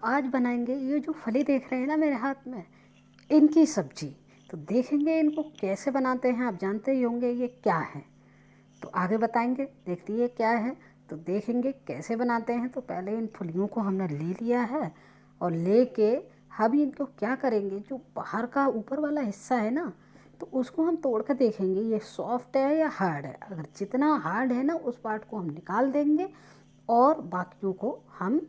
आज बनाएंगे ये जो फली देख रहे हैं ना मेरे हाथ में, इनकी सब्जी। तो देखेंगे इनको कैसे बनाते हैं, आप जानते ही होंगे ये क्या है। तो आगे बताएंगे, देखते ये क्या है। तो देखेंगे कैसे बनाते हैं। तो पहले इन फलियों को हमने ले लिया है और लेके हम इनको क्या करेंगे, जो बाहर का ऊपर वाला हिस्सा है ना, तो उसको हम तोड़ कर देखेंगे ये सॉफ्ट है या हार्ड है। अगर जितना हार्ड है ना उस पार्ट को हम निकाल देंगे और बाकियों को हम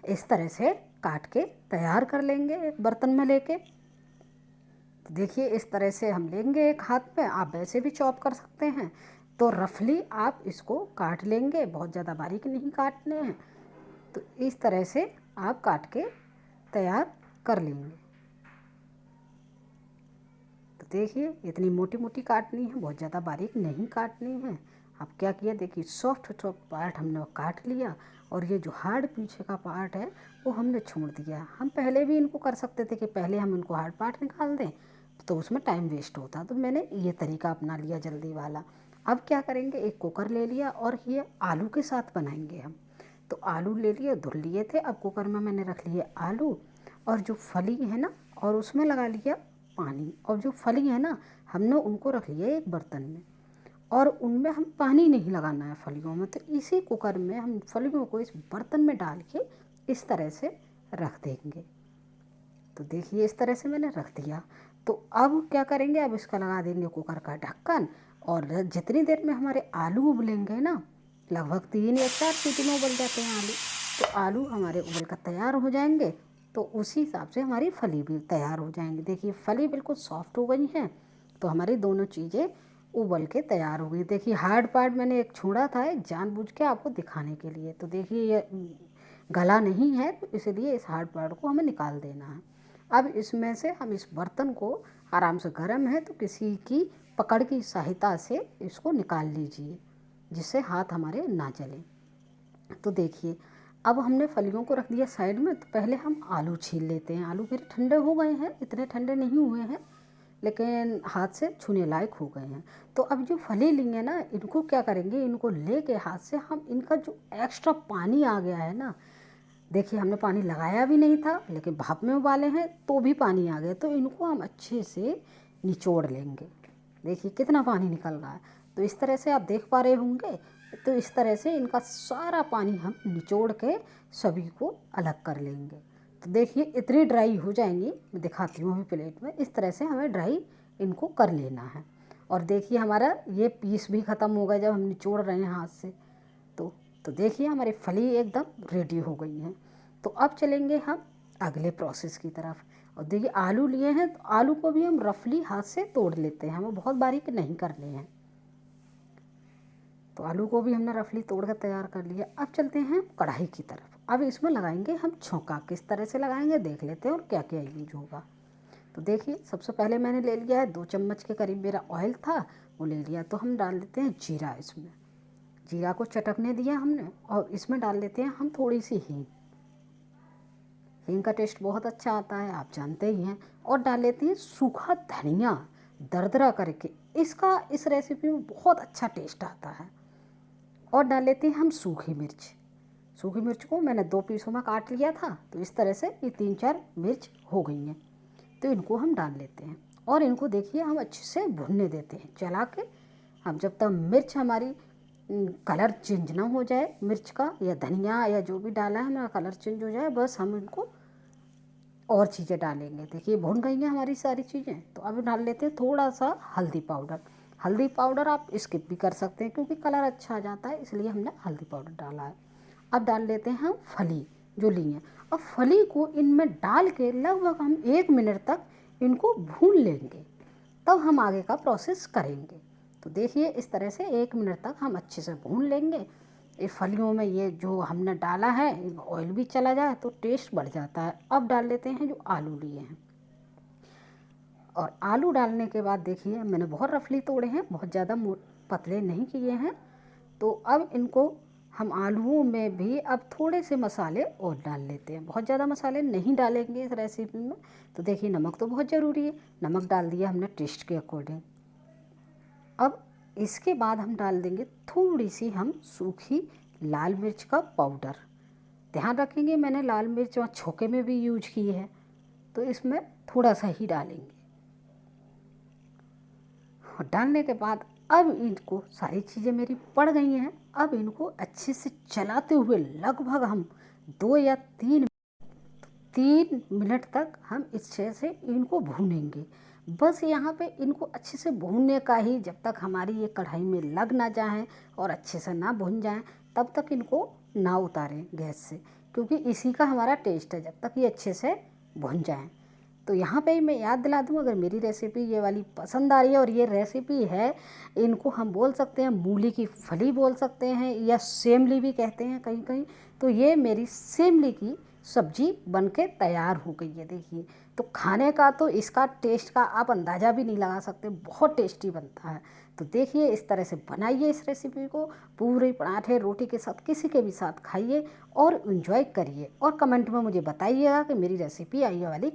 इस तरह से काट के तैयार कर लेंगे एक बर्तन में लेके। तो देखिए इस तरह से हम लेंगे एक हाथ में, आप वैसे भी चॉप कर सकते हैं। तो रफली आप इसको काट लेंगे, बहुत ज़्यादा बारीक नहीं काटने हैं। तो इस तरह से आप काट के तैयार कर लेंगे। तो देखिए इतनी मोटी मोटी काटनी है, बहुत ज़्यादा बारीक नहीं काटनी है। आप क्या किया, देखिए सॉफ्ट सॉफ्ट पार्ट हमने काट लिया और ये जो हार्ड पीछे का पार्ट है वो हमने छोड़ दिया। हम पहले भी इनको कर सकते थे कि पहले हम इनको हार्ड पार्ट निकाल दें, तो उसमें टाइम वेस्ट होता, तो मैंने ये तरीका अपना लिया जल्दी वाला। अब क्या करेंगे, एक कुकर ले लिया और ये आलू के साथ बनाएंगे हम। तो आलू ले लिए, धुल लिए थे। अब कुकर में मैंने रख लिए आलू और जो फली है ना, और उसमें लगा लिया पानी। और जो फली है ना, हमने उनको रख लिया एक बर्तन में और उनमें हम पानी नहीं लगाना है फलियों में। तो इसी कुकर में हम फलियों को इस बर्तन में डाल के इस तरह से रख देंगे। तो देखिए इस तरह से मैंने रख दिया। तो अब क्या करेंगे, अब इसका लगा देंगे कुकर का ढक्कन और जितनी देर में हमारे आलू उबलेंगे ना, लगभग 3 या 4 सीटी में उबल जाते हैं आलू। तो आलू हमारे उबल कर तैयार हो जाएंगे, तो उसी हिसाब से हमारी फली भी तैयार हो जाएंगी। देखिए फली बिल्कुल सॉफ्ट हो गई है, तो हमारी दोनों चीज़ें उबल के तैयार हो गई। देखिए हार्ड पार्ट मैंने एक छोड़ा था, एक जानबूझ के आपको दिखाने के लिए। तो देखिए ये गला नहीं है, तो इसलिए इस हार्ड पार्ट को हमें निकाल देना है। अब इसमें से हम इस बर्तन को, आराम से गर्म है तो किसी की पकड़ की सहायता से इसको निकाल लीजिए, जिससे हाथ हमारे ना जले। तो देखिए अब हमने फलियों को रख दिया साइड में। तो पहले हम आलू छील लेते हैं। आलू मेरे ठंडे हो गए हैं, इतने ठंडे नहीं हुए हैं लेकिन हाथ से छूने लायक हो गए हैं। तो अब जो फली लेंगे ना, इनको क्या करेंगे, इनको लेके हाथ से हम इनका जो एक्स्ट्रा पानी आ गया है ना, देखिए हमने पानी लगाया भी नहीं था लेकिन भाप में उबाले हैं तो भी पानी आ गया। तो इनको हम अच्छे से निचोड़ लेंगे। देखिए कितना पानी निकल रहा है। तो इस तरह से आप देख पा रहे होंगे। तो इस तरह से इनका सारा पानी हम निचोड़ के सभी को अलग कर लेंगे। तो देखिए इतनी ड्राई हो जाएंगी, मैं दिखाती हूँ अभी प्लेट में। इस तरह से हमें ड्राई इनको कर लेना है। और देखिए हमारा ये पीस भी ख़त्म हो गया जब हम निचोड़ रहे हैं हाथ से। तो देखिए हमारी फली एकदम रेडी हो गई हैं। तो अब चलेंगे हम अगले प्रोसेस की तरफ। और देखिए आलू लिए हैं, तो आलू को भी हम रफली हाथ से तोड़ लेते हैं, हमें बहुत बारीक नहीं करने हैं। तो आलू को भी हमने रफली तोड़ कर तैयार कर लिया। अब चलते हैं कढ़ाई की तरफ। अब इसमें लगाएंगे हम छौंका। किस तरह से लगाएंगे देख लेते हैं और क्या क्या यूज होगा। तो देखिए सबसे पहले मैंने ले लिया है 2 चम्मच के करीब मेरा ऑयल था, वो ले लिया। तो हम डाल देते हैं जीरा। इसमें जीरा को चटकने दिया हमने और इसमें डाल देते हैं हम थोड़ी सी हींग। हींग का टेस्ट बहुत अच्छा आता है, आप जानते ही हैं। और डाल लेते हैं सूखा धनिया दरदरा करके, इसका इस रेसिपी में बहुत अच्छा टेस्ट आता है। और डाल लेते हैं हम सूखी मिर्च। सूखी मिर्च को मैंने 2 पीसों में काट लिया था, तो इस तरह से ये 3-4 मिर्च हो गई हैं। तो इनको हम डाल लेते हैं और इनको देखिए हम अच्छे से भुनने देते हैं चला के। हम जब तक मिर्च हमारी कलर चेंज ना हो जाए, मिर्च का या धनिया या जो भी डाला है हमारा कलर चेंज हो जाए, बस हम इनको और चीज़ें डालेंगे। देखिए भुन गई हैं हमारी सारी चीज़ें। तो अब डाल लेते हैं थोड़ा सा हल्दी पाउडर। हल्दी पाउडर आप स्किप भी कर सकते हैं क्योंकि कलर अच्छा आ जाता है, इसलिए हमने हल्दी पाउडर डाला है। अब डाल लेते हैं हम फली जो ली है। अब फली को इनमें डाल के लगभग हम 1 मिनट तक इनको भून लेंगे, तब हम आगे का प्रोसेस करेंगे। तो देखिए इस तरह से 1 मिनट तक हम अच्छे से भून लेंगे। ये फलियों में ये जो हमने डाला है ऑयल भी चला जाए तो टेस्ट बढ़ जाता है। अब डाल लेते हैं जो आलू लिए हैं। और आलू डालने के बाद देखिए मैंने बहुत रफली तोड़े हैं, बहुत ज़्यादा पतले नहीं किए हैं। तो अब इनको हम आलूओं में भी अब थोड़े से मसाले और डाल लेते हैं। बहुत ज़्यादा मसाले नहीं डालेंगे इस रेसिपी में। तो देखिए नमक तो बहुत ज़रूरी है, नमक डाल दिया हमने टेस्ट के अकॉर्डिंग। अब इसके बाद हम डाल देंगे थोड़ी सी हम सूखी लाल मिर्च का पाउडर। ध्यान रखेंगे मैंने लाल मिर्च और छोके में भी यूज की है, तो इसमें थोड़ा सा ही डालेंगे। और डालने के बाद अब इनको सारी चीज़ें मेरी पड़ गई हैं। अब इनको अच्छे से चलाते हुए लगभग हम 2 या 3 मिनट तक हम अच्छे से इनको भूनेंगे। बस यहाँ पे इनको अच्छे से भूनने का ही, जब तक हमारी ये कढ़ाई में लग ना जाए और अच्छे से ना भून जाए तब तक इनको ना उतारें गैस से, क्योंकि इसी का हमारा टेस्ट है, जब तक ये अच्छे से भुन जाएं। तो यहाँ पे मैं याद दिला दूँ, अगर मेरी रेसिपी ये वाली पसंद आ रही है, और ये रेसिपी है, इनको हम बोल सकते हैं मूली की फली बोल सकते हैं या सेमली भी कहते हैं कहीं कहीं। तो ये मेरी सेमली की सब्जी बनके तैयार हो गई है। देखिए, तो खाने का तो इसका टेस्ट का आप अंदाज़ा भी नहीं लगा सकते, बहुत टेस्टी बनता है। तो देखिए, इस तरह से बनाइए इस रेसिपी को, पूरे पराठे रोटी के साथ किसी के भी साथ खाइए और इन्जॉय करिए, और कमेंट में मुझे बताइएगा कि मेरी रेसिपी आई वाली